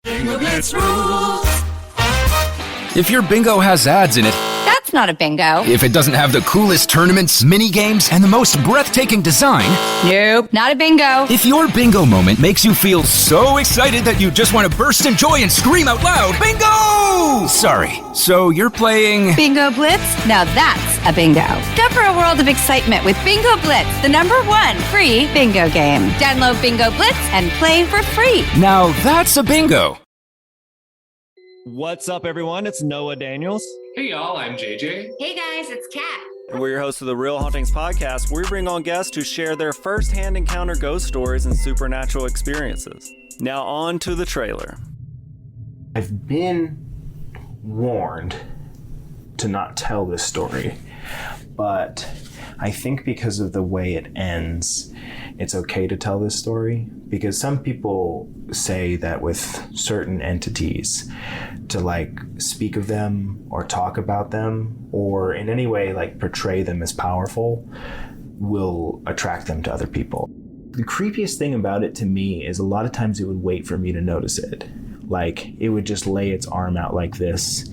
Bingo Blitz rules. If your bingo has ads in it, That's not a bingo. if it doesn't have the coolest tournaments, mini games, and the most breathtaking design, Nope, not a bingo. if your bingo moment makes you feel so excited that you just want to burst in joy and scream out loud, bingo! Sorry, so you're playing... Bingo Blitz? Now that's a bingo. Go for a world of excitement with Bingo Blitz, the #1 free bingo game. Download Bingo Blitz and play for free. Now that's a bingo. What's up, everyone? It's Noah Daniels. Hey y'all, I'm JJ. Hey guys, it's Kat. And we're your hosts of the Real Hauntings podcast, where we bring on guests to share their first-hand encounter ghost stories and supernatural experiences. Now on to the trailer. I've been warned to not tell this story, but I think because of the way it ends, it's okay to tell this story, because some people say that with certain entities, to like speak of them or talk about them or in any way like portray them as powerful will attract them to other people. The creepiest thing about it to me is a lot of times it would wait for me to notice it. Like, it would just lay its arm out like this,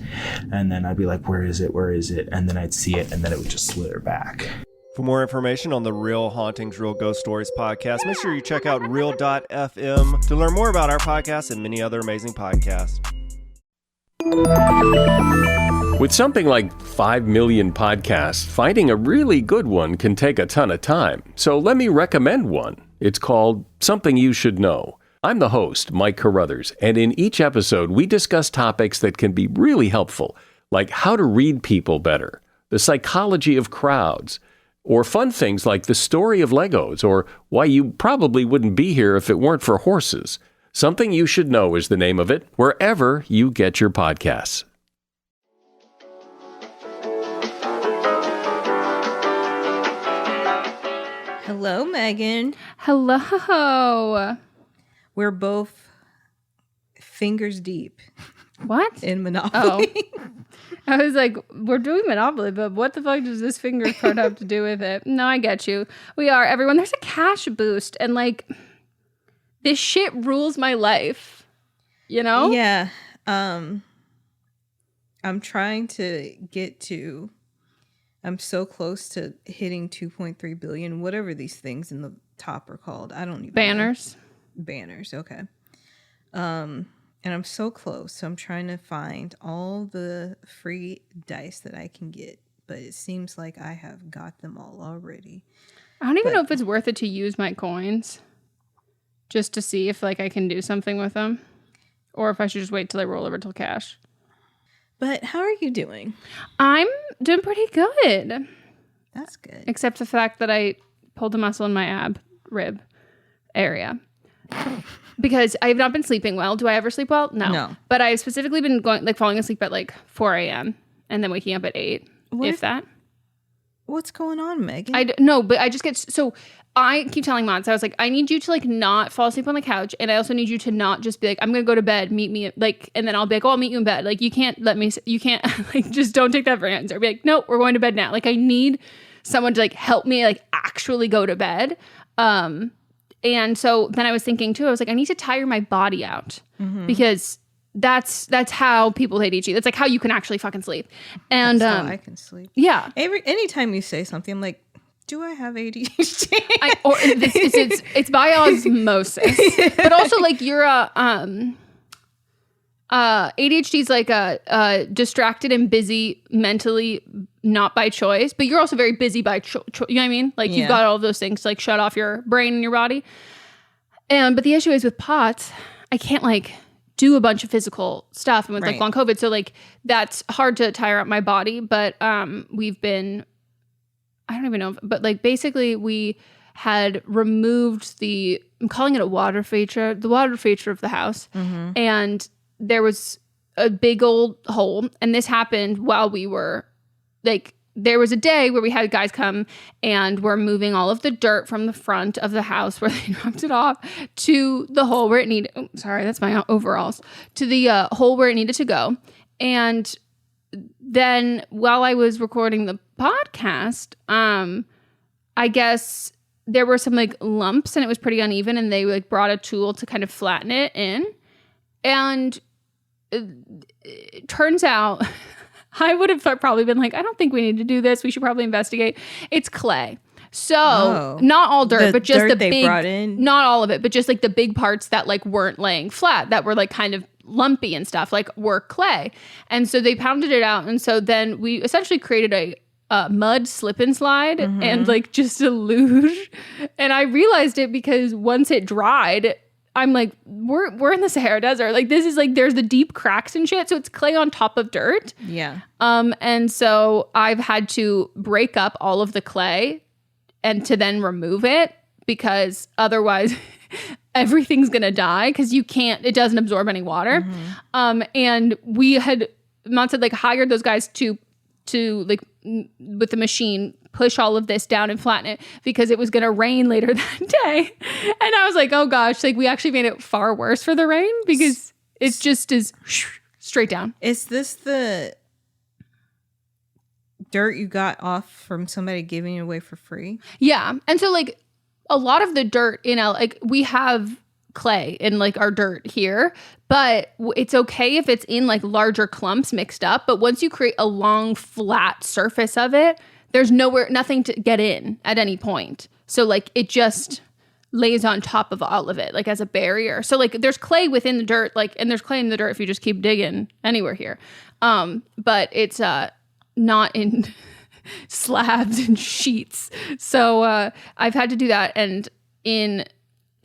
and then I'd be like, where is it? Where is it? And then I'd see it, and then it would just slither back. For more information on the Real Hauntings, Real Ghost Stories podcast, make sure you check out real.fm to learn more about our podcast and many other amazing podcasts. With something like 5 million podcasts, finding a really good one can take a ton of time. So let me recommend one. It's called Something You Should Know. I'm the host, Mike Carruthers, and in each episode, we discuss topics that can be really helpful, like how to read people better, the psychology of crowds, or fun things like the story of Legos, or why you probably wouldn't be here if it weren't for horses. Something You Should Know is the name of it, wherever you get your podcasts. Hello, Megan. Hello. We're both fingers deep. What? In Monopoly. Oh. I was like, we're doing Monopoly, but what the fuck does this finger part have to do with it? No, I get you. We are, everyone. There's a cash boost, and like, this shit rules my life. You know? Yeah. I'm trying to get to... I'm so close to hitting 2.3 billion, whatever these things in the top are called. I don't even Banners. know. Banners, okay. And I'm so close. So I'm trying to find all the free dice that I can get. But it seems like I have got them all already. I don't even know if it's worth it to use my coins just to see if like I can do something with them. Or if I should just wait till I roll over till cash. But how are you doing? I'm doing pretty good. That's good. Except the fact that I pulled a muscle in my rib area. Because I have not been sleeping well. Do I ever sleep well? No. But I've specifically been falling asleep at like 4 a.m. and then waking up at 8, if that. What's going on, Megan? But I just get... So I keep telling Mods, I was like, I need you to like not fall asleep on the couch. And I also need you to not just be like, I'm going to go to bed, meet me. Like, and then I'll be like, oh, I'll meet you in bed. Like, you can't like, just don't take that for an answer. Be like, no, we're going to bed now. Like, I need someone to like help me like actually go to bed. And so then I was thinking too, I was like, I need to tire my body out because that's how people with ADHD. That's like how you can actually fucking sleep. And that's how I can sleep. Yeah. Anytime you say something, I'm like, do I have ADHD? It's by osmosis. But also like you're ADHD is like a distracted and busy mentally, not by choice, but you're also very busy by choice. You know what I mean? Like you've got all of those things to like shut off your brain and your body. But the issue is with POTS, I can't like do a bunch of physical stuff and with like long COVID. So like that's hard to tire out my body. But we've been, I don't even know, but like basically we had removed I'm calling it a water feature, the water feature of the house. And there was a big old hole. And this happened while we were like, there was a day where we had guys come and we're moving all of the dirt from the front of the house where they dropped it off to the hole where it needed, that's my overalls, to the hole where it needed to go. And then while I was recording the podcast, I guess there were some like lumps and it was pretty uneven and they like brought a tool to kind of flatten it in. And it turns out I would have probably been like, I don't think we need to do this. We should probably investigate. It's clay. So not all dirt, but just the big, brought in. Not all of it, but just like the big parts that like weren't laying flat, that were like kind of lumpy and stuff, like were clay. And so they pounded it out. And so then we essentially created a mud slip and slide and like just a luge. And I realized it because once it dried, I'm like, we're in the Sahara Desert. Like this is like, there's the deep cracks and shit. So it's clay on top of dirt. Yeah. And so I've had to break up all of the clay and to then remove it, because otherwise everything's going to die, because it doesn't absorb any water. And we had, Mont said, like, hired those guys to like with the machine push all of this down and flatten it, because it was going to rain later that day. And I was like, oh gosh, like we actually made it far worse for the rain, because it just is straight down. Is this the dirt you got off from somebody giving it away for free? Yeah. And so like a lot of the dirt in like we have clay in like our dirt here, but it's okay if it's in like larger clumps mixed up. But once you create a long flat surface of it, there's nothing to get in at any point. So like it just lays on top of all of it, like as a barrier. So like there's clay within the dirt, like, and there's clay in the dirt if you just keep digging anywhere here. But it's not in slabs and sheets. So I've had to do that, and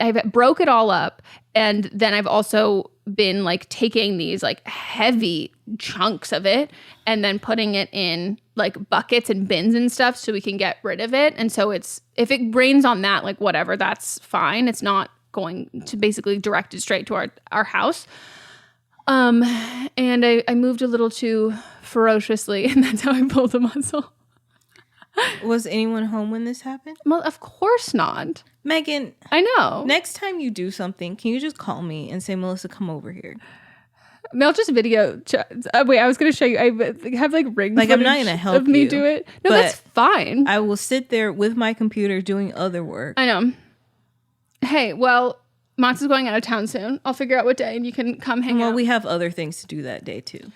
I've broke it all up, and then I've also been like taking these like heavy chunks of it and then putting it in like buckets and bins and stuff so we can get rid of it. And so if it rains on that, like whatever, that's fine. It's not going to basically direct it straight to our house. And I moved a little too ferociously, and that's how I pulled a muscle. Was anyone home when this happened? Well, of course not. Megan, I know. Next time you do something, can you just call me and say, Melissa, come over here? I mean, I'll just video. Wait, I was going to show you. I have like ring footage I'm not going to help of me do it. No, that's fine. I will sit there with my computer doing other work. I know. Hey, well, Mott's is going out of town soon. I'll figure out what day and you can come hang out. Well, we have other things to do that day too.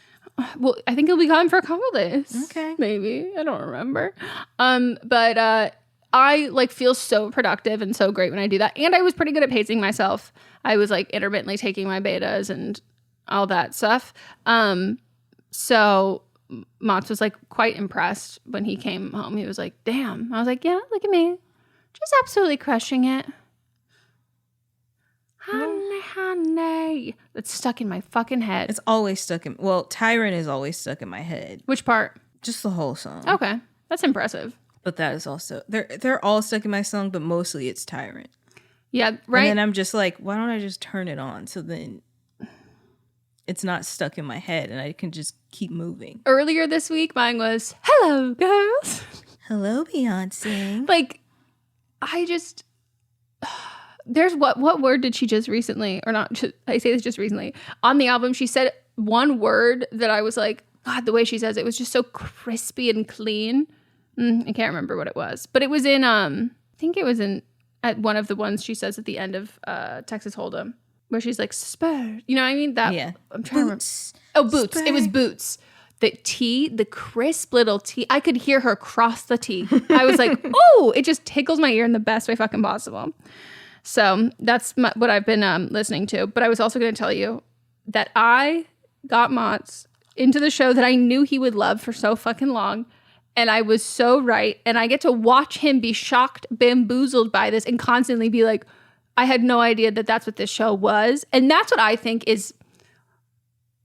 Well, I think he'll be gone for a couple days. Okay. Maybe. I don't remember. But I like feel so productive and so great when I do that. And I was pretty good at pacing myself. I was like intermittently taking my betas and all that stuff. So Mats was like quite impressed when he came home. He was like, damn. I was like, yeah, look at me. Just absolutely crushing it. Honey. That's stuck in my fucking head. It's always stuck in... Well, Tyrant is always stuck in my head. Which part? Just the whole song. Okay. That's impressive. But that is also... They're all stuck in my song, but mostly it's Tyrant. Yeah, right. And then I'm just like, why don't I just turn it on so then it's not stuck in my head and I can just keep moving. Earlier this week, mine was, hello, girls. Hello, Beyonce. Like, I just... There's what word did she just recently, or not, I say this just recently, on the album, she said one word that I was like, God, the way she says it was just so crispy and clean. I can't remember what it was, but it was in, I think it was at one of the ones she says at the end of Texas Hold'em, where she's like, Spurs. You know what I mean? That, yeah. I'm trying Boots. to remember. Oh, Boots. Spurs. It was Boots. The crisp little T. I could hear her cross the T. I was like, oh, it just tickles my ear in the best way fucking possible. So that's what I've been listening to. But I was also going to tell you that I got Mats into the show that I knew he would love for so fucking long. And I was so right. And I get to watch him be shocked, bamboozled by this and constantly be like, I had no idea that that's what this show was. And that's what I think is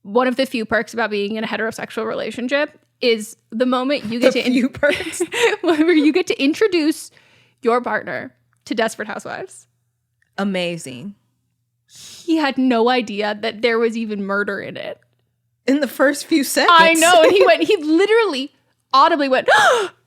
one of the few perks about being in a heterosexual relationship is the moment you get few perks. where you get to introduce your partner to Desperate Housewives. Amazing. He had no idea that there was even murder in it. In the first few seconds. I know. And he literally audibly went,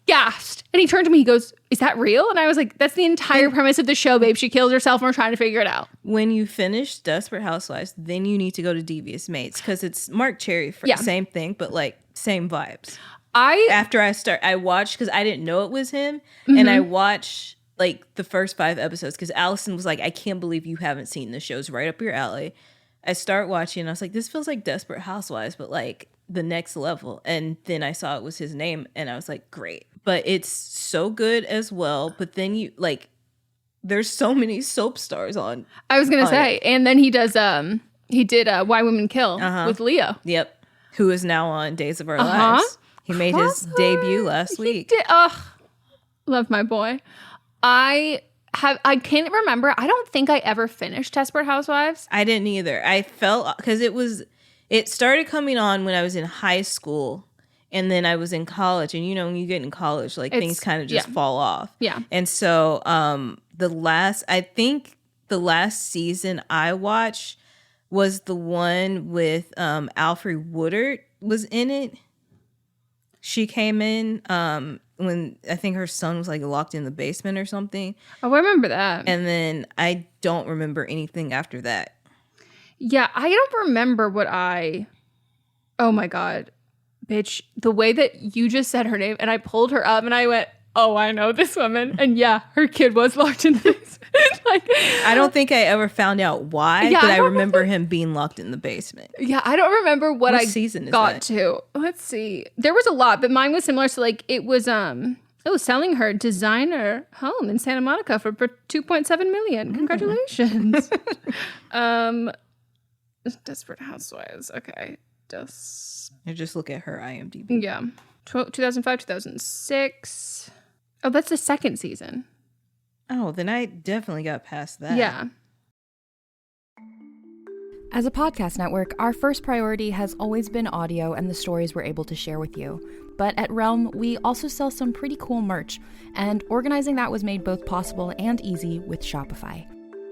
gasped. And he turned to me, he goes, is that real? And I was like, that's the entire premise of the show, babe. She kills herself and we're trying to figure it out. When you finish Desperate Housewives, then you need to go to Devious Maids because it's Mark Cherry. Same thing, but like same vibes. After I watched, because I didn't know it was him, and I watched like the first 5 episodes because Allison was like, I can't believe you haven't seen this show. It's right up your alley. I start watching and I was like, this feels like Desperate Housewives, but like the next level. And then I saw it was his name and I was like, great. But it's so good as well. But then you like, there's so many soap stars on. I was gonna say, and then he did Why Women Kill with Leo. Yep. Who is now on Days of Our Lives. He made his debut last week. Love my boy. I can't remember. I don't think I ever finished Desperate Housewives. I didn't either. I felt, because it started coming on when I was in high school. And then I was in college, and when you get in college, like things kind of just fall off. Yeah. And so I think the last season I watched was the one with Alfre Woodard was in it. She came in when I think her son was like locked in the basement or something. Oh, I remember that. And then I don't remember anything after that. Yeah, I don't remember oh my God. Bitch, the way that you just said her name and I pulled her up and I went, oh, I know this woman. And yeah, her kid was locked in the basement. I don't think I ever found out why, but I remember him being locked in the basement. Yeah, I don't remember what season got to. Let's see. There was a lot, but mine was similar. So like it was selling her designer home in Santa Monica for $2.7 million. Congratulations. Desperate Housewives. Okay. You just look at her IMDb. Yeah. 2005, 2006. Oh, that's the second season. Oh, then I definitely got past that. Yeah. As a podcast network, our first priority has always been audio and the stories we're able to share with you. But at Realm, we also sell some pretty cool merch, and organizing that was made both possible and easy with Shopify.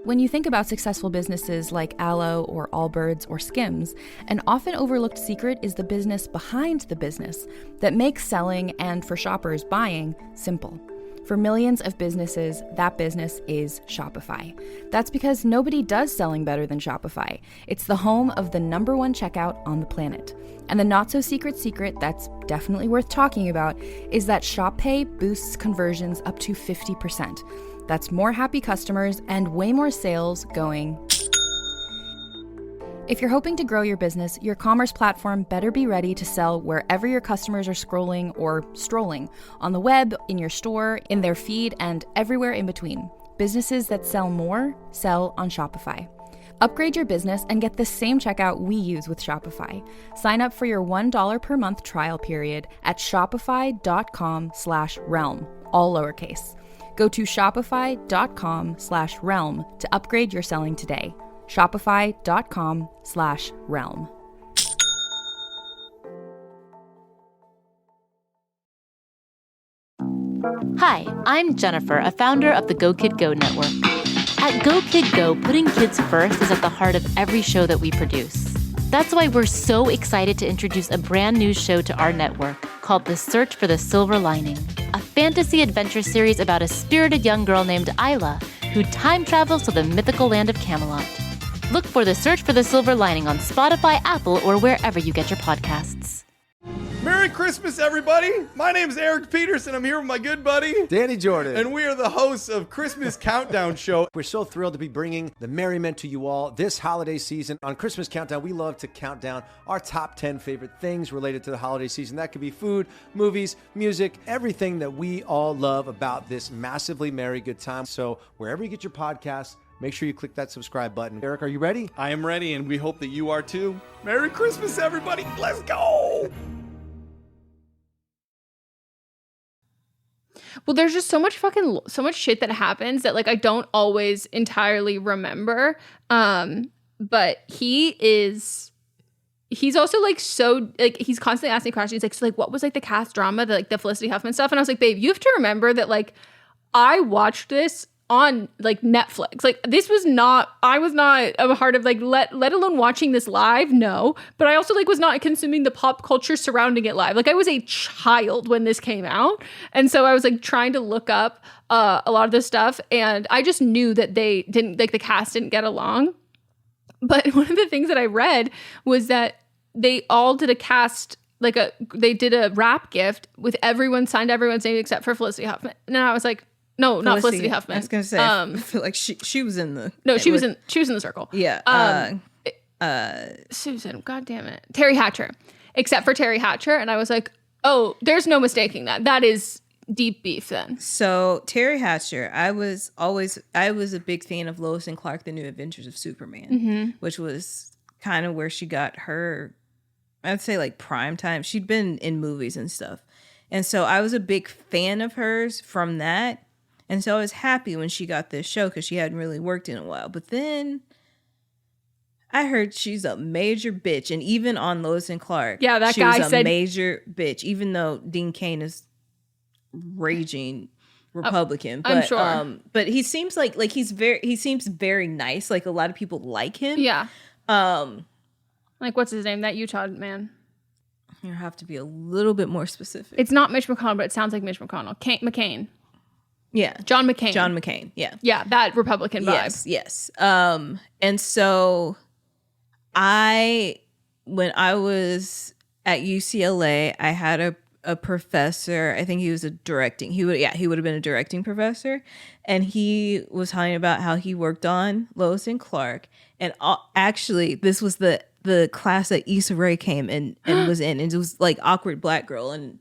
When you think about successful businesses like Aloe or Allbirds or Skims, an often overlooked secret is the business behind the business that makes selling and, for shoppers, buying simple. For millions of businesses, that business is Shopify. That's because nobody does selling better than Shopify. It's the home of the #1 checkout on the planet. And the not-so-secret secret that's definitely worth talking about is that Shop Pay boosts conversions up to 50%. That's more happy customers and way more sales going. If you're hoping to grow your business, your commerce platform better be ready to sell wherever your customers are scrolling or strolling, on the web, in your store, in their feed, and everywhere in between. Businesses that sell more sell on Shopify. Upgrade your business and get the same checkout we use with Shopify. Sign up for your $1 per month trial period at shopify.com/realm, all lowercase. Go to shopify.com/realm to upgrade your selling today. Shopify.com/realm. Hi, I'm Jennifer, a founder of the Go Kid Go network. At Go Kid Go, putting kids first is at the heart of every show that we produce. That's why we're so excited to introduce a brand new show to our network called The Search for the Silver Lining, a fantasy adventure series about a spirited young girl named Isla who time travels to the mythical land of Camelot. Look for The Search for the Silver Lining on Spotify, Apple, or wherever you get your podcasts. Merry Christmas, everybody! My name's Eric Peterson. I'm here with my good buddy, Danny Jordan. And we are the hosts of Christmas Countdown Show. We're so thrilled to be bringing the merriment to you all this holiday season. On Christmas Countdown, we love to count down our top 10 favorite things related to the holiday season. That could be food, movies, music, everything that we all love about this massively merry good time. So wherever you get your podcasts, make sure you click that subscribe button. Eric, are you ready? I am ready, and we hope that you are too. Merry Christmas, everybody! Let's go! Well, there's just so much shit that happens that like I don't always entirely remember. But he's also like so like he's constantly asking questions like, so like what was like the cast drama, the Felicity Huffman stuff? And I was like, babe, you have to remember that like I watched this on like Netflix. Like I was not a part of like let alone watching this live, no. But I also like was not consuming the pop culture surrounding it live. Like I was a child when this came out. And so I was like trying to look up a lot of this stuff, and I just knew that they didn't like the cast didn't get along. But one of the things that I read was that they all did a cast they did a wrap gift with everyone's name except for Felicity Huffman. And I was like, no, not Felicity Huffman. I was gonna say, I feel like she was in the. No, she was in the circle. Yeah. Susan, God damn it. Terry Hatcher. Except for Terry Hatcher. And I was like, oh, there's no mistaking that. That is deep beef then. So Terry Hatcher, I was a big fan of Lois and Clark, The New Adventures of Superman, which was kind of where she got her, I'd say like prime time. She'd been in movies and stuff. And so I was a big fan of hers from that. And so I was happy when she got this show because she hadn't really worked in a while. But then I heard she's a major bitch. And even on Lois and Clark, yeah, that she guy was a said major bitch, even though Dean Cain is raging Republican. I'm But, sure. but he seems like he seems very nice. Like a lot of people like him. Yeah. Like, what's his name? That Utah man. You have to be a little bit more specific. It's not Mitch McConnell, but it sounds like Mitch McConnell. McCain. Yeah. John McCain. John McCain. Yeah. Yeah, that Republican vibe. Yes. And so when I was at UCLA, I had a professor. I think he was he would have been a directing professor, and he was talking about how he worked on Lois and Clark. And actually, this was the class that Issa Rae came and was in, and it was like awkward black girl, and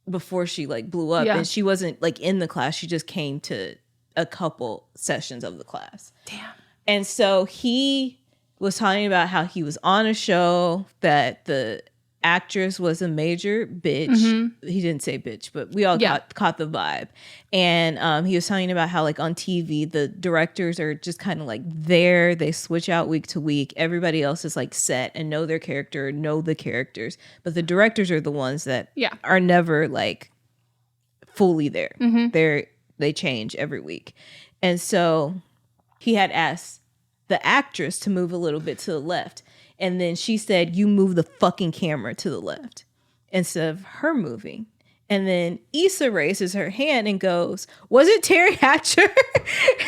before she like blew up, and she wasn't like in the class, she just came to a couple sessions of the class. Damn. And so he was talking about how he was on a show that the actress was a major bitch. He didn't say bitch, but we all caught the vibe. And he was talking about how like on TV, the directors are just kind of like there. They switch out week to week. Everybody else is like set and know their character, know the characters. But the directors are the ones that are never like fully there. They change every week. And so he had asked the actress to move a little bit to the left. And then she said, you move the fucking camera to the left instead of her moving. And then Issa raises her hand and goes, was it Terry Hatcher?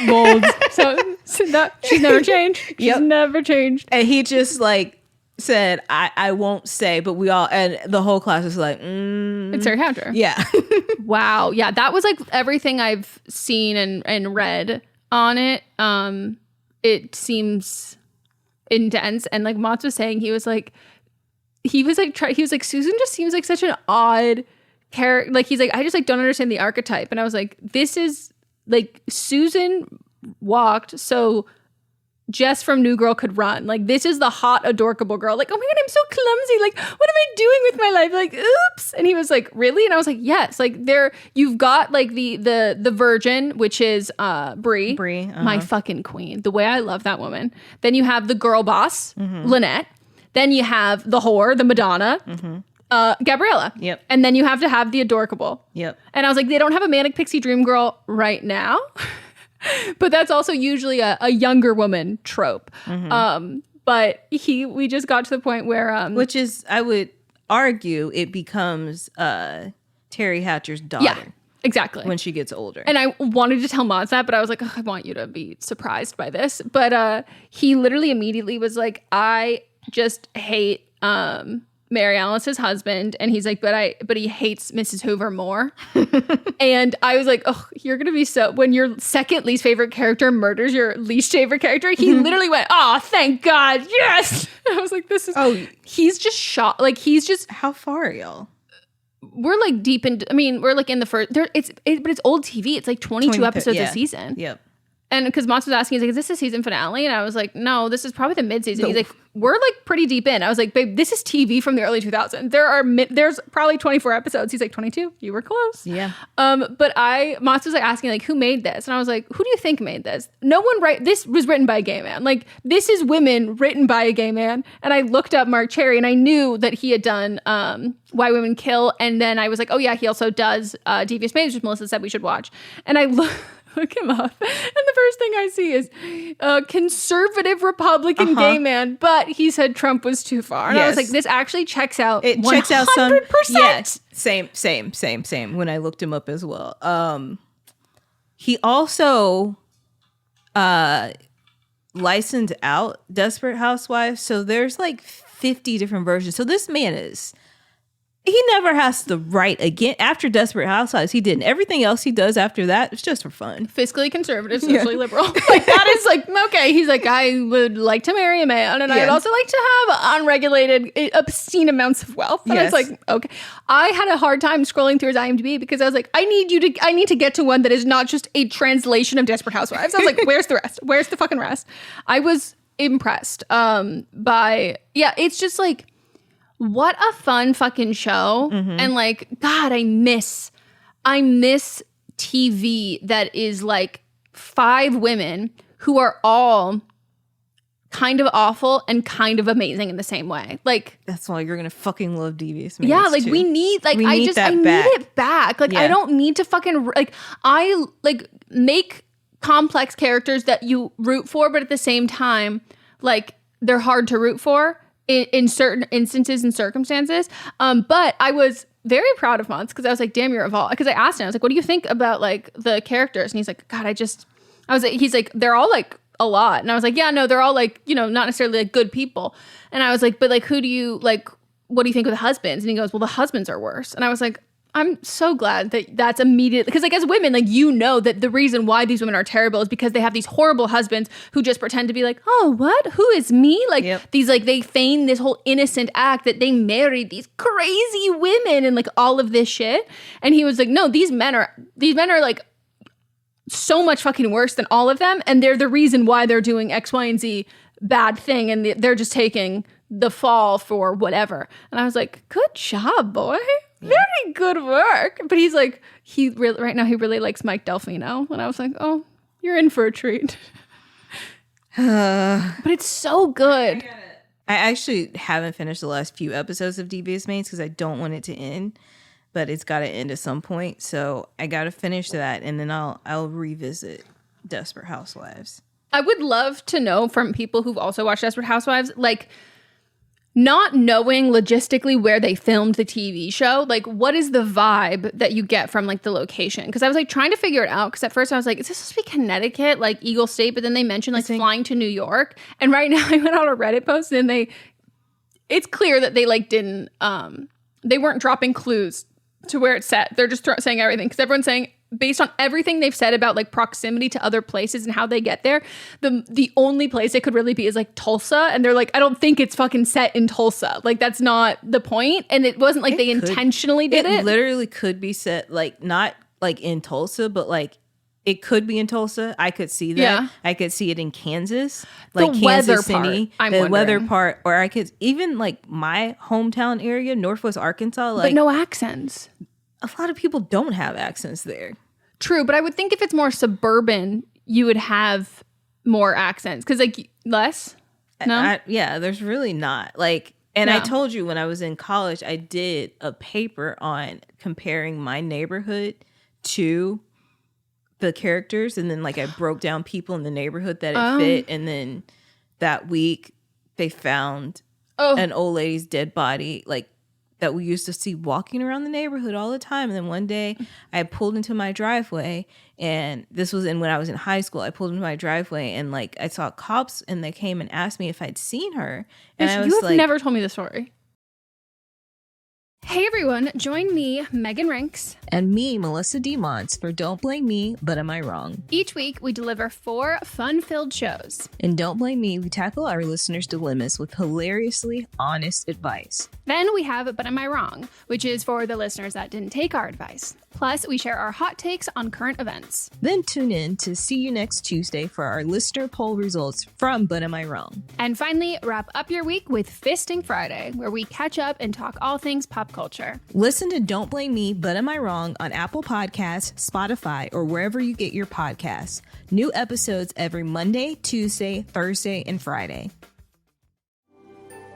Bold. So she's never changed. She's never changed. And he just like said, I won't say, but we all, and the whole class was like, It's Terry Hatcher. Yeah. Wow. Yeah. That was like everything I've seen and read on it. It seems intense. And like Mats was saying, he was like Susan just seems like such an odd character. Like he's like, I just like don't understand the archetype. And I was like, this is like Susan walked so Jess from New Girl could run. Like this is the hot adorkable girl. Like, oh my God, I'm so clumsy. Like, what am I doing with my life? Like, oops. And he was like, really? And I was like, yes. Like there, you've got like the virgin, which is Brie, my fucking queen. The way I love that woman. Then you have the girl boss, Lynette. Then you have the whore, the Madonna, Gabriella. Yep. And then you have to have the adorkable. Yep. And I was like, they don't have a manic pixie dream girl right now. But that's also usually a younger woman trope. But we just got to the point where which is, I would argue, it becomes Terry Hatcher's daughter. Yeah, exactly. When she gets older. And I wanted to tell Mods that, but I was like, I want you to be surprised by this. But he literally immediately was like, I just hate Mary Alice's husband. And he's like, but he hates Mrs. Hoover more. And I was like, oh, you're going to be so, when your second least favorite character murders your least favorite character, he literally went, oh, thank God. Yes. And I was like, he's just shot. Like he's just. How far are y'all? We're like deep in, we're like in the first, but it's old TV. It's like 22 episodes a season. Yep. And because Mats was asking, he's like, is this the season finale? And I was like, no, this is probably the mid-season. He's like, we're like pretty deep in. I was like, babe, this is TV from the early 2000s. There's probably 24 episodes. He's like, 22? You were close. Yeah. But Mats was like asking, like, who made this? And I was like, who do you think made this? No one this was written by a gay man. Like, this is women written by a gay man. And I looked up Mark Cherry and I knew that he had done Why Women Kill. And then I was like, oh yeah, he also does Devious Maids, which Melissa said we should watch. And I look him up, and the first thing I see is a conservative Republican gay man, but he said Trump was too far. And I was like, this actually checks out. It 100%. Checks out some. Yes, same. When I looked him up as well, he also licensed out Desperate Housewives, so there's like 50 different versions. So this man he never has to write again. After Desperate Housewives, he didn't. Everything else he does after that, it's just for fun. Fiscally conservative, socially liberal. Like, that is like, okay. He's like, I would like to marry a man, and I'd also like to have unregulated, obscene amounts of wealth. And I was like, okay. I had a hard time scrolling through his IMDb because I was like, I need to get to one that is not just a translation of Desperate Housewives. I was like, where's the rest? Where's the fucking rest? I was impressed by, it's just like, what a fun fucking show. And like, God, I miss TV that is like 5 women who are all kind of awful and kind of amazing in the same way. Like, that's why you're gonna fucking love Devious Maids. Yeah, like too. we need, like, I need it back. Like, I don't need to fucking, like, I like make complex characters that you root for, but at the same time, like, they're hard to root for in certain instances and circumstances. But I was very proud of Mons because I was like, damn, you're evolved. Because I asked him, I was like, what do you think about like the characters? And he's like, God, he's like, they're all like a lot. And I was like, yeah, no, they're all like, you know, not necessarily like good people. And I was like, but like, who do you like, what do you think of the husbands? And he goes, well, the husbands are worse. And I was like, I'm so glad that that's immediate, because like as women, like, you know that the reason why these women are terrible is because they have these horrible husbands who just pretend to be like, oh, what? Who is me? Like these, like, they feign this whole innocent act that they married these crazy women and like all of this shit. And he was like, no, these men are like so much fucking worse than all of them, and they're the reason why they're doing X, Y, and Z bad thing, and they're just taking the fall for whatever. And I was like, good job, boy. Very good work. But he's like, right now he really likes Mike Delfino. And I was like, oh, you're in for a treat. But it's so good. I actually haven't finished the last few episodes of Devious Maids because I don't want it to end, but it's got to end at some point. So I got to finish that, and then I'll revisit Desperate Housewives. I would love to know from people who've also watched Desperate Housewives, like, not knowing logistically where they filmed the TV show, like, what is the vibe that you get from like the location? Because I was like trying to figure it out, because at first I was like, is this supposed to be Connecticut, like Eagle State? But then they mentioned like flying to New York, and right now I went on a Reddit post and it's clear that they like didn't they weren't dropping clues to where it's set. They're just saying everything, because everyone's saying, based on everything they've said about like proximity to other places and how they get there, the only place it could really be is like Tulsa. And they're like, I don't think it's fucking set in Tulsa. Like, that's not the point. And it wasn't like they intentionally did it. It literally could be set, like, not like in Tulsa, but like it could be in Tulsa. I could see that. Yeah. I could see it in Kansas, like the Kansas City, the weather part, or I could even like my hometown area, Northwest Arkansas. Like, but no accents. A lot of people don't have accents there. True, but I would think if it's more suburban, you would have more accents, because like less. No, there's really not like. And I told you when I was in college, I did a paper on comparing my neighborhood to the characters, and then like I broke down people in the neighborhood that it fit, and then that week they found an old lady's dead body, like, that we used to see walking around the neighborhood all the time. And then one day I pulled into my driveway, and this was when I was in high school. I pulled into my driveway, and like I saw cops, and they came and asked me if I'd seen her. And I was you have never told me the story. Hey everyone, join me, Megan Rinks. And me, Melissa DeMonts, for Don't Blame Me, But Am I Wrong? Each week, we deliver 4 fun-filled shows. In Don't Blame Me, we tackle our listeners' dilemmas with hilariously honest advice. Then we have But Am I Wrong, which is for the listeners that didn't take our advice. Plus, we share our hot takes on current events. Then tune in to See You Next Tuesday for our listener poll results from But Am I Wrong? And finally, wrap up your week with Fisting Friday, where we catch up and talk all things pop culture. Listen to Don't Blame Me, But Am I Wrong on Apple Podcasts, Spotify, or wherever you get your podcasts. New episodes every Monday, Tuesday, Thursday, and Friday.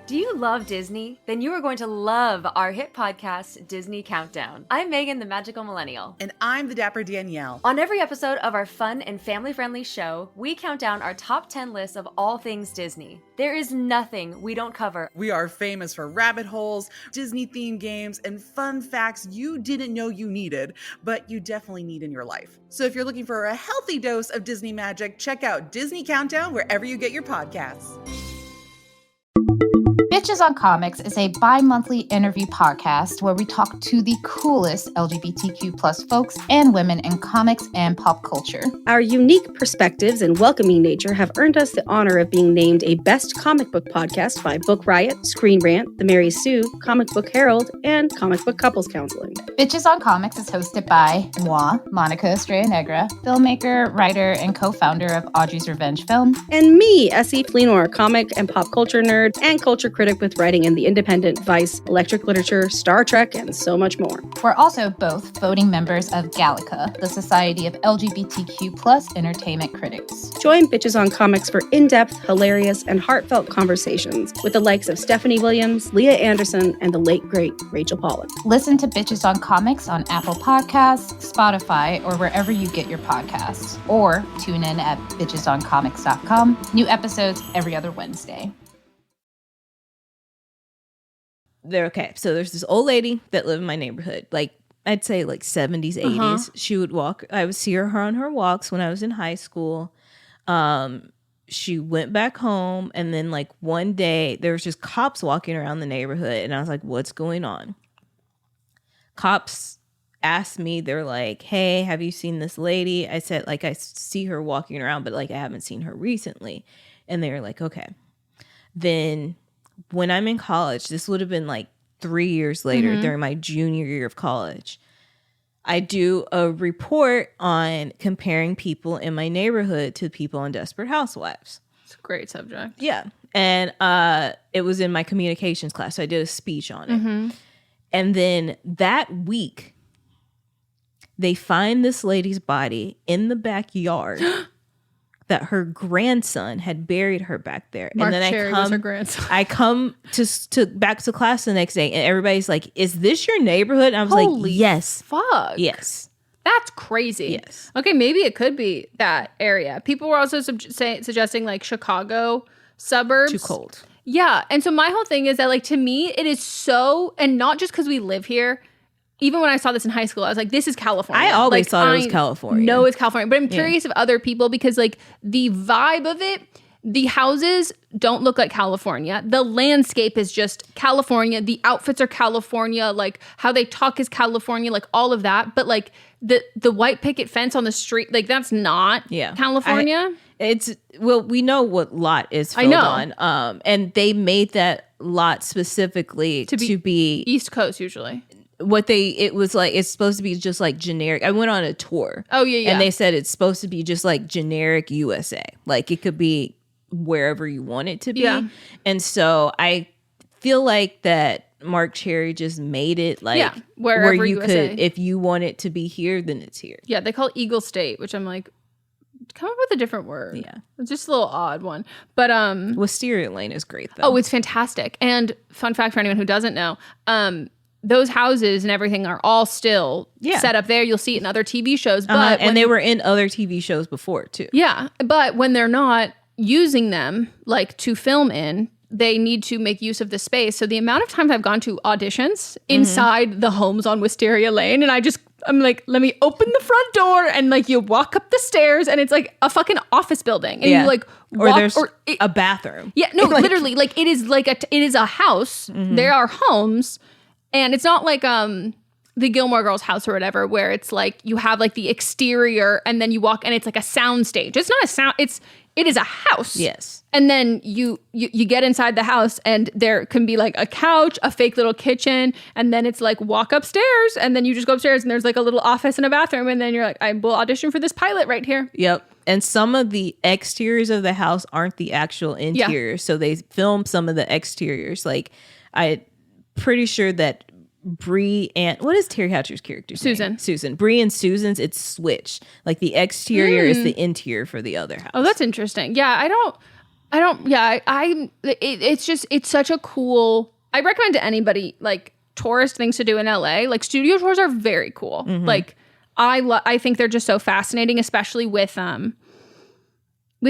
Do you love Disney? Then you are going to love our hit podcast, Disney Countdown. I'm Megan, the Magical Millennial. And I'm the Dapper Danielle. On every episode of our fun and family-friendly show, we count down our top 10 lists of all things Disney. There is nothing we don't cover. We are famous for rabbit holes, Disney-themed games, and fun facts you didn't know you needed, but you definitely need in your life. So if you're looking for a healthy dose of Disney magic, check out Disney Countdown wherever you get your podcasts. Bitches on Comics is a bi-monthly interview podcast where we talk to the coolest LGBTQ plus folks and women in comics and pop culture. Our unique perspectives and welcoming nature have earned us the honor of being named a Best Comic Book Podcast by Book Riot, Screen Rant, The Mary Sue, Comic Book Herald, and Comic Book Couples Counseling. Bitches on Comics is hosted by moi, Monica Estrella Negra, filmmaker, writer, and co-founder of Audrey's Revenge Film. And me, S.E. Fleenor, comic and pop culture nerd and culture critic with writing in The Independent, Vice, Electric Literature, Star Trek, and so much more. We're also both voting members of Gallica, the Society of LGBTQ plus entertainment critics. Join Bitches on Comics for in-depth, hilarious, and heartfelt conversations with the likes of Stephanie Williams, Leah Anderson, and the late, great Rachel Pollack. Listen to Bitches on Comics on Apple Podcasts, Spotify, or wherever you get your podcasts. Or tune in at bitchesoncomics.com. New episodes every other Wednesday. They're okay. So there's this old lady that lived in my neighborhood, like I'd say like 70s, 80s. She would walk. I would see her on her walks when I was in high school. She went back home, and then like one day there was just cops walking around the neighborhood, and I was like, what's going on? Cops asked me, they're like, hey, have you seen this lady? I said, like, I see her walking around, but like I haven't seen her recently. And they were like, okay. Then when I'm in college, this would have been like 3 years later during my junior year of college, I do a report on comparing people in my neighborhood to people on Desperate Housewives. It's a great subject. Yeah. And it was in my communications class. So I did a speech on it. And then that week, they find this lady's body in the backyard that her grandson had buried her back there. Mark and then Cherry was her grandson. I come to back to class the next day, and everybody's like, is this your neighborhood? And I was like, yes. Fuck. Yes. That's crazy. Yes. Okay, maybe it could be that area. People were also suggesting like Chicago suburbs. Too cold. Yeah. And so my whole thing is that like to me, it is so, and not just because we live here. Even when I saw this in high school, I was like, this is California. I always thought it was California. No, it's California. But I'm curious of other people because like the vibe of it, the houses don't look like California. The landscape is just California. The outfits are California. Like how they talk is California, like all of that. But like the white picket fence on the street, like that's not California. We know what lot is filled on. And they made that lot specifically to be East Coast usually. It was like, it's supposed to be just like generic. I went on a tour. Oh, yeah. And they said it's supposed to be just like generic USA. Like it could be wherever you want it to be. Yeah. And so I feel like that Mark Cherry just made it like wherever where you USA. could, if you want it to be here, then it's here. Yeah, they call it Eagle State, which I'm like, come up with a different word. Yeah. It's just a little odd one. But Wisteria Lane is great though. Oh, it's fantastic. And fun fact for anyone who doesn't know, those houses and everything are all still set up there. You'll see it in other TV shows. But and they were in other TV shows before too. Yeah. But when they're not using them like to film in, they need to make use of the space. So the amount of times I've gone to auditions inside the homes on Wisteria Lane, and I'm like, let me open the front door, and like you walk up the stairs, and it's like a fucking office building, and you like walk, or there's a bathroom. Yeah, no, literally, like it is like it is a house. There are homes, and it's not like the Gilmore Girls house or whatever, where it's like you have like the exterior, and then you walk, and it's like a sound stage. It's not a sound. It is a house. Yes. And then you get inside the house, and there can be like a couch, a fake little kitchen, and then it's like walk upstairs, and then you just go upstairs, and there's like a little office and a bathroom, and then you're like, I will audition for this pilot right here. Yep. And some of the exteriors of the house aren't the actual interiors, so they film some of the exteriors. Like I'm pretty sure that Bree and what is Terry Hatcher's character's name? Susan. Bree and Susan's, it's switched. Like the exterior is the interior for the other house. Oh, that's interesting. Yeah, it's such a cool, I recommend to anybody like tourist things to do in LA. Like studio tours are very cool. Like I think they're just so fascinating, especially with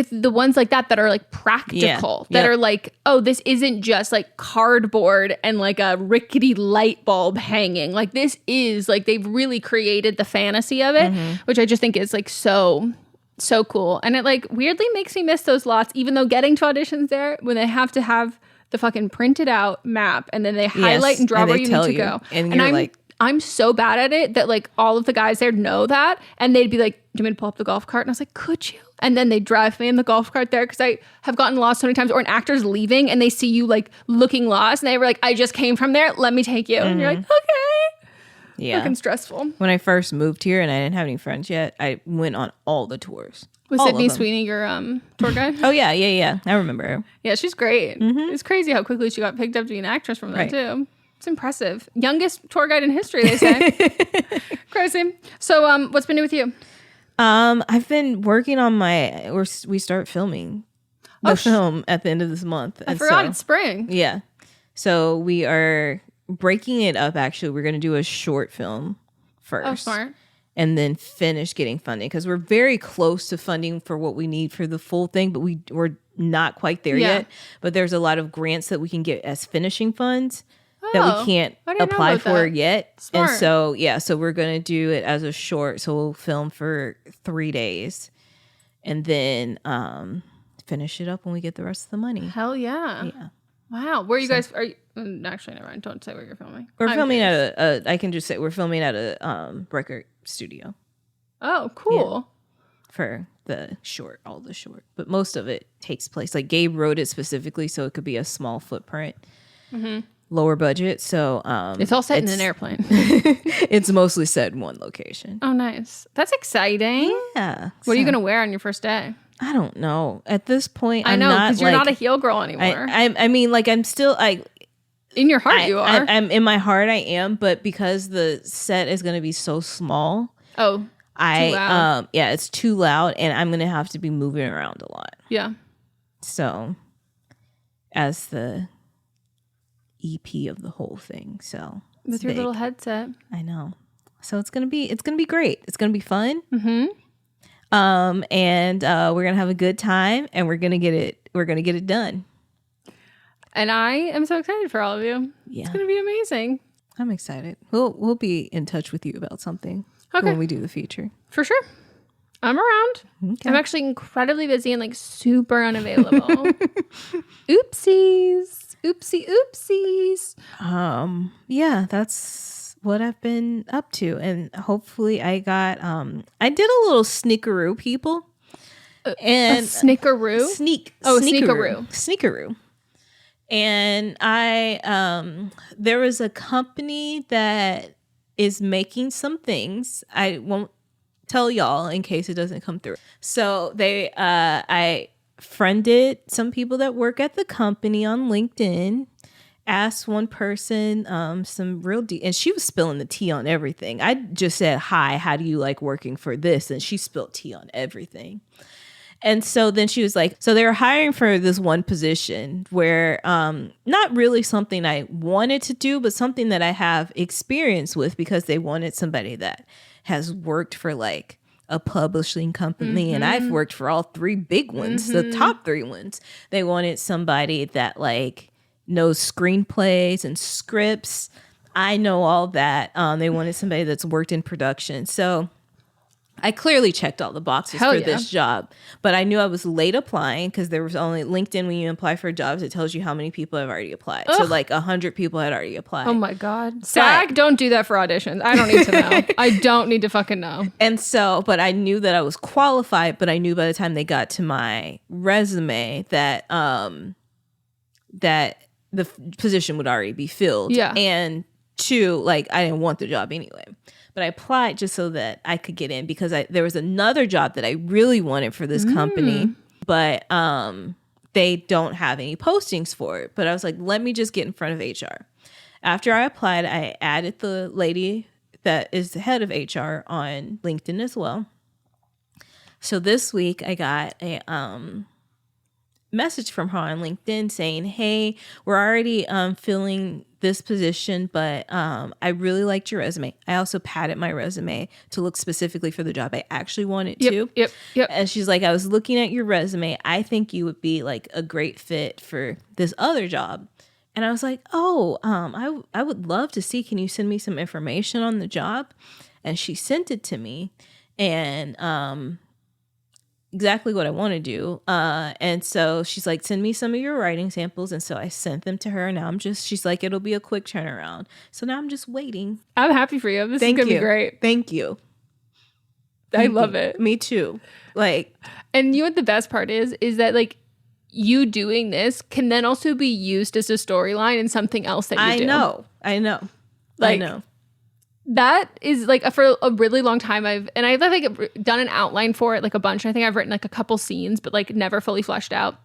the ones like that are like practical, that are like, oh, this isn't just like cardboard and like a rickety light bulb hanging. Like this is like, they've really created the fantasy of it, which I just think is like so cool. And it like weirdly makes me miss those lots, even though getting to auditions there when they have to have the fucking printed out map, and then they highlight and draw and where they you tell need to you. go. And you're like, I'm so bad at it that like all of the guys there know that, and they'd be like, "Do you want me to pull up the golf cart?" And I was like, "Could you?" And then they drive me in the golf cart there because I have gotten lost so many times. Or an actor's leaving and they see you like looking lost, and they were like, "I just came from there. Let me take you." And you're like, "Okay." Yeah. Fucking stressful. When I first moved here and I didn't have any friends yet, I went on all the tours. Was All Sydney of them. Sweeney your tour guide? Oh yeah. I remember her. Yeah, she's great. It's crazy how quickly she got picked up to be an actress from that too. It's impressive. Youngest tour guide in history, they say. Crazy. So, what's been new with you? I've been working on we start filming the film at the end of this month. I forgot it's spring. Yeah. So we are breaking it up. Actually, we're going to do a short film first. Oh, smart. And then finish getting funding because we're very close to funding for what we need for the full thing, but we're not quite there yet. But there's a lot of grants that we can get as finishing funds that we can't apply for yet. Smart. And so, so we're going to do it as a short. So we'll film for 3 days and then finish it up when we get the rest of the money. Hell yeah. Yeah. Wow. Where you guys are you, actually, never mind. Don't say where you're filming. We're filming at I can just say we're filming at a record studio. Oh, cool. Yeah. For all the short. But most of it takes place. Like Gabe wrote it specifically so it could be a small footprint. Lower budget, so it's all set in an airplane. It's mostly set in one location. Oh, nice. That's exciting. Yeah. What are you gonna wear on your first day? I don't know. At this point, I know because you're not a heel girl anymore. I mean, like I'm still in your heart you are. I'm in my heart I am, but because the set is gonna be so small. Oh, too loud. It's too loud, and I'm gonna have to be moving around a lot. Yeah. So, as the EP of the whole thing, so with your little headset, I know. So it's gonna be great. It's gonna be fun. And we're gonna have a good time, and we're gonna get it done. And I am so excited for all of you. Yeah, it's gonna be amazing. I'm excited. We'll be in touch with you about something when we do the feature for sure. I'm around. Okay. I'm actually incredibly busy and like super unavailable. Oopsies. Oopsies. Yeah, that's what I've been up to. And hopefully I got I did a little sneakeroo, people. And a sneakeroo? Sneakeroo. And I there was a company that is making some things. I won't tell y'all in case it doesn't come through. So I friended some people that work at the company on LinkedIn, asked one person some real and she was spilling the tea on everything. I just said, "Hi, how do you like working for this?" And she spilled tea on everything. And so then she was like, so they were hiring for this one position where not really something I wanted to do, but something that I have experience with because they wanted somebody that has worked for like a publishing company, and I've worked for all 3 big ones, the top 3 ones. They wanted somebody that like knows screenplays and scripts. I know all that. They wanted somebody that's worked in production. So I clearly checked all the boxes this job, but I knew I was late applying because there was only LinkedIn. When you apply for jobs, it tells you how many people have already applied. Ugh. So like 100 people had already applied. Oh my God. SAG, don't do that for auditions. I don't need to know. I don't need to fucking know. And so, but I knew that I was qualified, but I knew by the time they got to my resume that, that the position would already be filled. Yeah. And 2, like I didn't want the job anyway. But I applied just so that I could get in because there was another job that I really wanted for this company, but they don't have any postings for it. But I was like, let me just get in front of HR. After I applied, I added the lady that is the head of HR on LinkedIn as well. So this week I got a message from her on LinkedIn saying, "Hey, we're already filling this position, but I really liked your resume. I also padded my resume to look specifically for the job I actually wanted to." Yep. And she's like, "I was looking at your resume. I think you would be like a great fit for this other job." And I was like, "Oh, I would love to see. Can you send me some information on the job?" And she sent it to me, and exactly what I want to do. And so she's like, send me some of your writing samples. And so I sent them to her. And now she's like, it'll be a quick turnaround. So now I'm just waiting. I'm happy for you. This is going to be great. Thank you. I love it. Me too. Like, and you know what the best part is that like you doing this can then also be used as a storyline in something else that you do. I know. Like, I know. That is like for a really long time I've like done an outline for it like a bunch. I think I've written like a couple scenes, but like never fully fleshed out.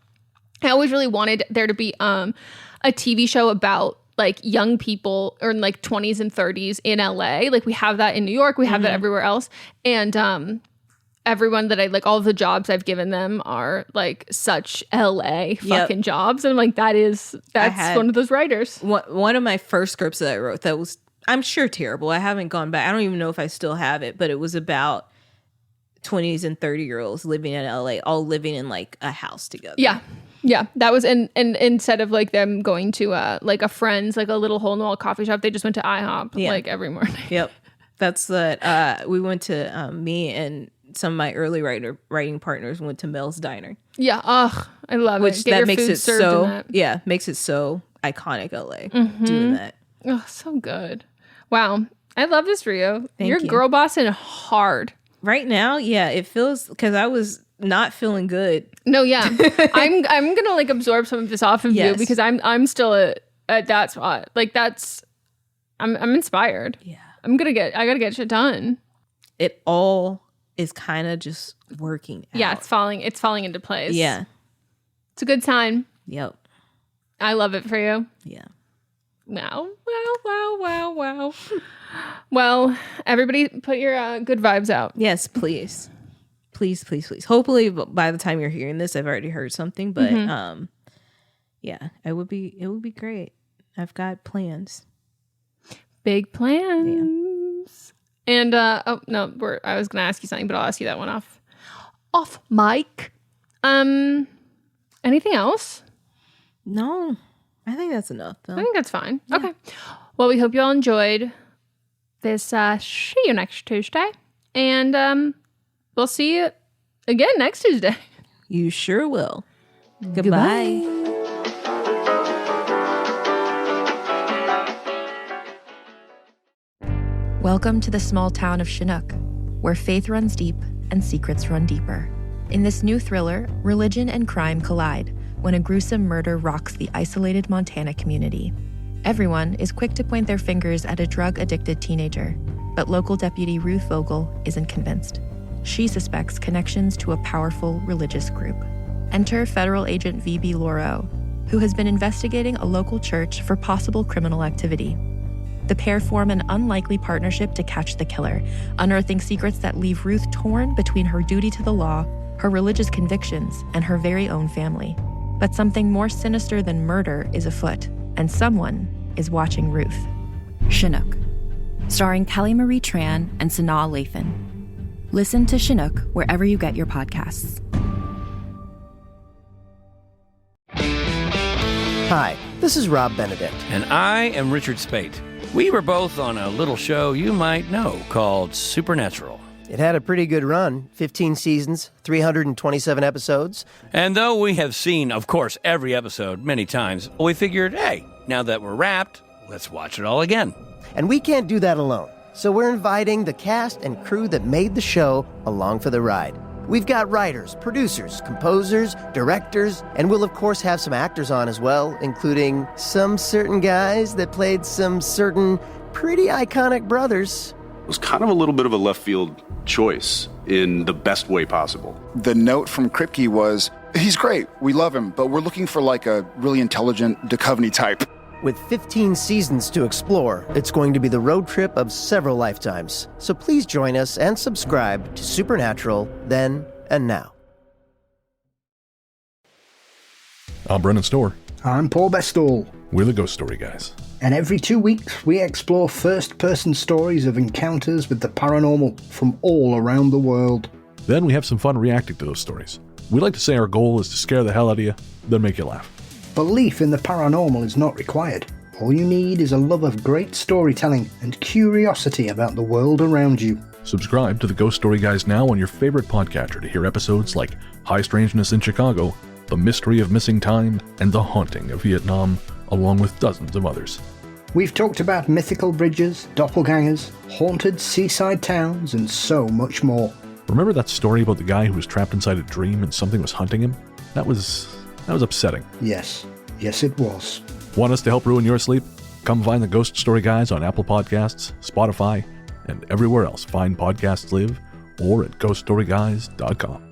I always really wanted there to be a TV show about like young people or in like 20s and 30s in LA. Like we have that in New York, we have that everywhere else. And everyone that I like, all of the jobs I've given them are like such LA fucking jobs. And I'm like, that's one of those writers. One of my first scripts that I wrote that was, I'm sure, terrible. I haven't gone back. I don't even know if I still have it, but it was about 20s and 30-year-olds living in LA, all living in like a house together. Yeah. Yeah, that was, and instead of like them going to like a friend's, like a little hole in the wall coffee shop, they just went to IHOP like every morning. Yep. That's we went to, me and some of my early writing partners went to Mel's Diner. Yeah. I love it. Get that your makes food it served so, in that. yeah, makes it so iconic LA doing that. Oh, so good. Wow. I love this for you. You're you. girl bossing hard. Right now, yeah, it feels, because I was not feeling good. No, yeah. I'm gonna like absorb some of this off of you because I'm still at that spot. Like I'm inspired. Yeah. I gotta get shit done. It all is kind of just working out. Yeah, it's falling into place. Yeah. It's a good sign. Yep. I love it for you. Yeah. Wow. Well, everybody put your good vibes out. Yes, please. Please. Hopefully by the time you're hearing this, I've already heard something, but yeah, it would be great. I've got plans. Big plans. Yeah. And I was going to ask you something, but I'll ask you that one off mic. Anything else? No. I think that's enough, though. I think that's fine. Yeah. Okay. Well, we hope you all enjoyed this. See you next Tuesday. And we'll see you again next Tuesday. You sure will. Goodbye. Welcome to the small town of Chinook, where faith runs deep and secrets run deeper. In this new thriller, religion and crime collide when a gruesome murder rocks the isolated Montana community. Everyone is quick to point their fingers at a drug-addicted teenager, but local deputy Ruth Vogel isn't convinced. She suspects connections to a powerful religious group. Enter federal agent V.B. Lauro, who has been investigating a local church for possible criminal activity. The pair form an unlikely partnership to catch the killer, unearthing secrets that leave Ruth torn between her duty to the law, her religious convictions, and her very own family. But something more sinister than murder is afoot, and someone is watching Ruth. Chinook, starring Kelly Marie Tran and Sanaa Lathan. Listen to Chinook wherever you get your podcasts. Hi, this is Rob Benedict. And I am Richard Spate. We were both on a little show you might know called Supernatural. It had a pretty good run, 15 seasons, 327 episodes. And though we have seen, of course, every episode many times, we figured, hey, now that we're wrapped, let's watch it all again. And we can't do that alone, so we're inviting the cast and crew that made the show along for the ride. We've got writers, producers, composers, directors, and we'll of course have some actors on as well, including some certain guys that played some certain pretty iconic brothers. It was kind of a little bit of a left field choice in the best way possible. The note from Kripke was, he's great, we love him, but we're looking for like a really intelligent Duchovny type. With 15 seasons to explore, it's going to be the road trip of several lifetimes. So please join us and subscribe to Supernatural Then and Now. I'm Brennan Storr. I'm Paul Bestall. We're the Ghost Story Guys. And every 2 weeks, we explore first-person stories of encounters with the paranormal from all around the world. Then we have some fun reacting to those stories. We like to say our goal is to scare the hell out of you, then make you laugh. Belief in the paranormal is not required. All you need is a love of great storytelling and curiosity about the world around you. Subscribe to the Ghost Story Guys now on your favorite podcatcher to hear episodes like High Strangeness in Chicago, The Mystery of Missing Time, and The Haunting of Vietnam, along with dozens of others. We've talked about mythical bridges, doppelgangers, haunted seaside towns, and so much more. Remember that story about the guy who was trapped inside a dream and something was hunting him? That was upsetting. Yes it was. Want us to help ruin your sleep? Come find the Ghost Story Guys on Apple Podcasts, Spotify, and everywhere else fine podcasts live, or at ghoststoryguys.com.